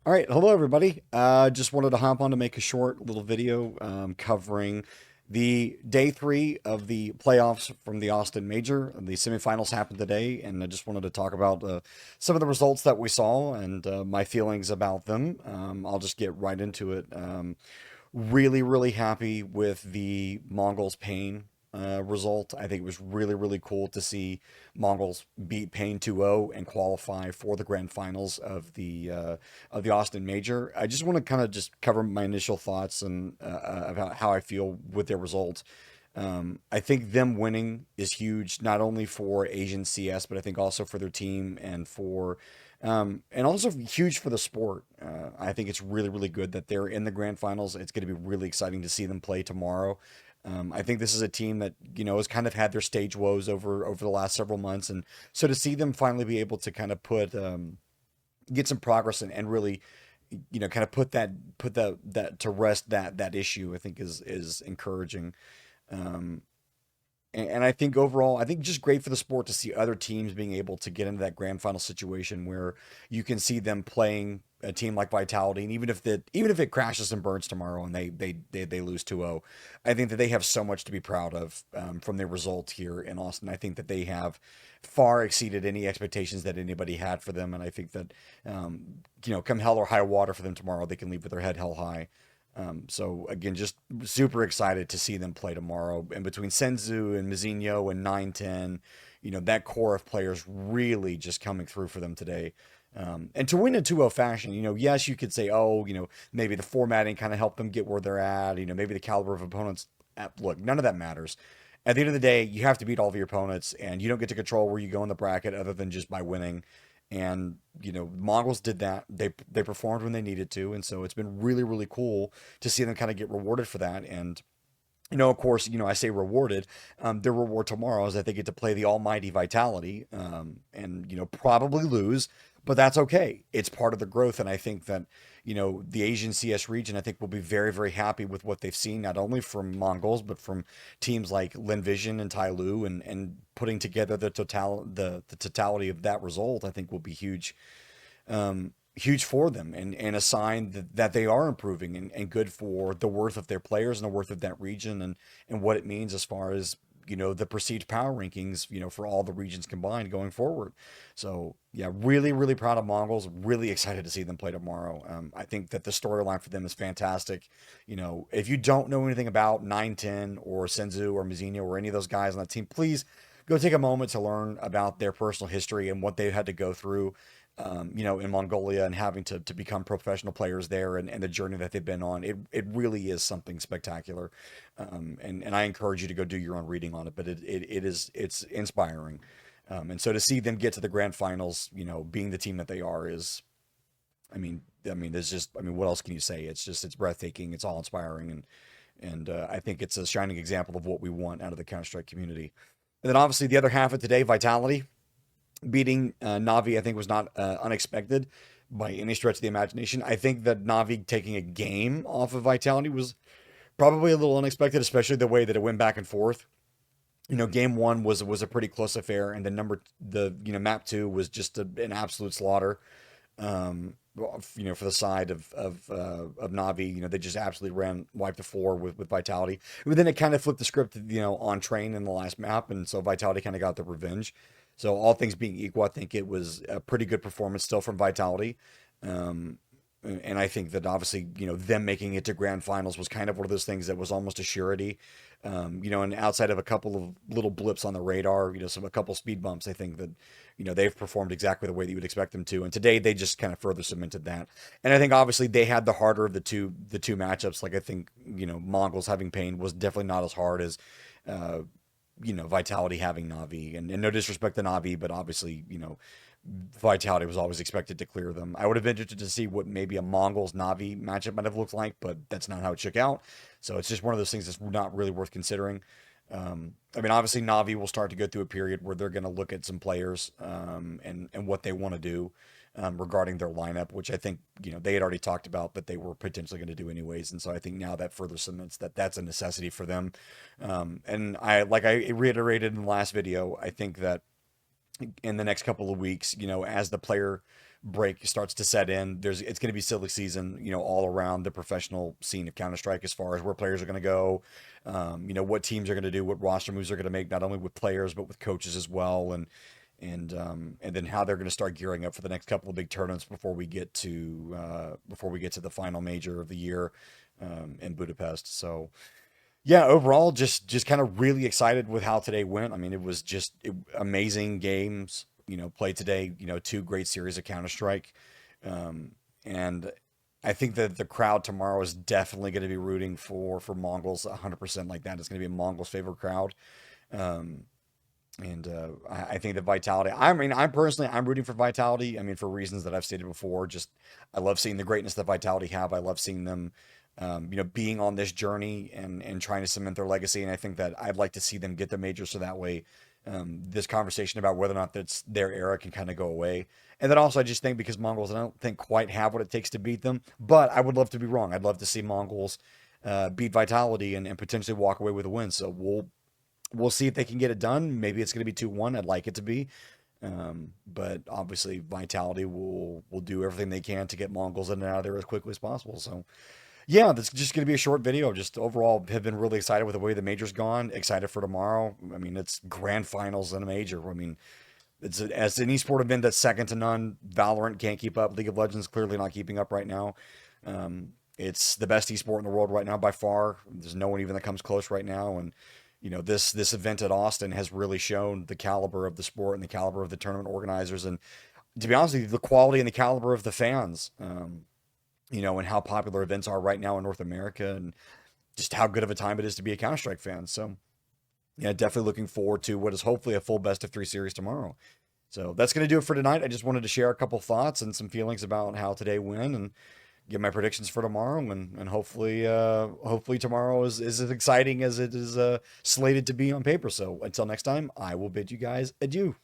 All right, hello everybody. Just wanted to hop on to make a short little video covering the day three of the playoffs from the Austin Major. The semifinals happened today, and I just wanted to talk about some of the results that we saw and my feelings about them. I'll just get right into it. Really, really happy with the Mongols Pain result. I think it was really, really cool to see Mongols beat Pain 2-0 and qualify for the grand finals of the Austin Major. I just want to kind of just cover my initial thoughts and about how I feel with their results. I think them winning is huge, not only for Asian CS, but I think also for their team and also huge for the sport. I think it's really, really good that they're in the grand finals. It's going to be really exciting to see them play tomorrow. I think this is a team that has kind of had their stage woes over the last several months, and so to see them finally be able to kind of get some progress and really kind of put that to rest that issue, I think is encouraging. Um, and I think overall, I think just great for the sport to see other teams being able to get into that grand final situation where you can see them playing a team like Vitality, and even if it crashes and burns tomorrow and they lose 2-0, I think that they have so much to be proud of from their results here in Austin. I think that they have far exceeded any expectations that anybody had for them, and I think that come hell or high water for them tomorrow, they can leave with their head held high. So again, just super excited to see them play tomorrow. And between Senzu and Mizinho and 910, that core of players really just coming through for them today. And to win in 2-0 fashion, yes, you could say, oh, maybe the formatting kind of helped them get where they're at. Maybe the caliber of opponents. Look, none of that matters. At the end of the day, you have to beat all of your opponents, and you don't get to control where you go in the bracket other than just by winning. And Mongols did that. They performed when they needed to, and so it's been really, really cool to see them kind of get rewarded for that. And of course, I say rewarded. Their reward tomorrow is that they get to play the almighty Vitality, and probably lose, but that's okay. It's part of the growth, and I think that the Asian CS region, I think, will be very, very happy with what they've seen, not only from Mongols but from teams like Linvision and Tyloo, and putting together the totality of that result. I think will be huge, huge for them, and a sign that they are improving, and good for the worth of their players and the worth of that region, and what it means as far as the perceived power rankings for all the regions combined going forward. So yeah, really, really proud of Mongols. Really excited to see them play tomorrow. I think that the storyline for them is fantastic. If you don't know anything about 910 or Senzu or Mizzino or any of those guys on that team, please go take a moment to learn about their personal history and what they've had to go through, in Mongolia, and having to become professional players there, and the journey that they've been on. It really is something spectacular. And I encourage you to go do your own reading on it, but it's inspiring. And so to see them get to the grand finals, being the team that they are is, there's just, what else can you say? It's breathtaking. It's all inspiring. And I think it's a shining example of what we want out of the Counter-Strike community. And then obviously the other half of today, Vitality beating Navi, I think was not unexpected by any stretch of the imagination. I think that Navi taking a game off of Vitality was probably a little unexpected, especially the way that it went back and forth. Game one was a pretty close affair, and then map two was just an absolute slaughter. For the side of Navi, they just absolutely wiped the floor with Vitality. But then it kind of flipped the script, on train in the last map, and so Vitality kind of got the revenge. So all things being equal, I think it was a pretty good performance still from Vitality. Um, and I think that obviously, them making it to grand finals was kind of one of those things that was almost a surety. And outside of a couple of little blips on the radar, a couple speed bumps, I think that, they've performed exactly the way that you would expect them to. And today they just kind of further cemented that. And I think obviously they had the harder of the two matchups. Like I think, Mongols having Pain was definitely not as hard as, uh, Vitality having Navi, and no disrespect to Navi, but obviously, Vitality was always expected to clear them. I would have been interested to see what maybe a Mongols Navi matchup might have looked like, but that's not how it shook out. So it's just one of those things that's not really worth considering. Obviously Navi will start to go through a period where they're going to look at some players, and what they want to do, regarding their lineup, which I think they had already talked about that they were potentially going to do anyways, and so I think now that further cements that that's a necessity for them. And I reiterated in the last video, I think that in the next couple of weeks, as the player break starts to set in. It's going to be silly season, all around the professional scene of Counter Strike as far as where players are going to go, what teams are going to do, what roster moves they're going to make, not only with players but with coaches as well, and then how they're going to start gearing up for the next couple of big tournaments before we get to the final major of the year in Budapest. So yeah, overall, just kind of really excited with how today went. I mean, it was amazing games, played today. Two great series of Counter Strike, and I think that the crowd tomorrow is definitely going to be rooting for Mongols 100%. Like that, it's going to be a Mongols favorite crowd. Um, and I think that Vitality. I mean, I'm rooting for Vitality. I mean, for reasons that I've stated before. Just I love seeing the greatness that Vitality have. I love seeing them, being on this journey and trying to cement their legacy. And I think that I'd like to see them get the major, so that way, this conversation about whether or not that's their era can kind of go away. And then also, I just think because Mongols, I don't think quite have what it takes to beat them. But I would love to be wrong. I'd love to see Mongols beat Vitality and potentially walk away with a win. So we'll see if they can get it done. Maybe it's going to be 2-1. I'd like it to be. But obviously, Vitality will do everything they can to get Mongols in and out of there as quickly as possible. So, yeah, this is just going to be a short video. Just overall, have been really excited with the way the major's gone. Excited for tomorrow. I mean, it's grand finals in a major. I mean, as an esport event that's second to none. Valorant can't keep up. League of Legends clearly not keeping up right now. It's the best esport in the world right now by far. There's no one even that comes close right now. And this event at Austin has really shown the caliber of the sport and the caliber of the tournament organizers, and to be honest with you, the quality and the caliber of the fans. And how popular events are right now in North America, and just how good of a time it is to be a Counter Strike fan. So yeah, definitely looking forward to what is hopefully a full best of three series tomorrow. So that's going to do it for tonight. I just wanted to share a couple thoughts and some feelings about how today went, and give my predictions for tomorrow, and hopefully tomorrow is as exciting as it is slated to be on paper. So until next time, I will bid you guys adieu.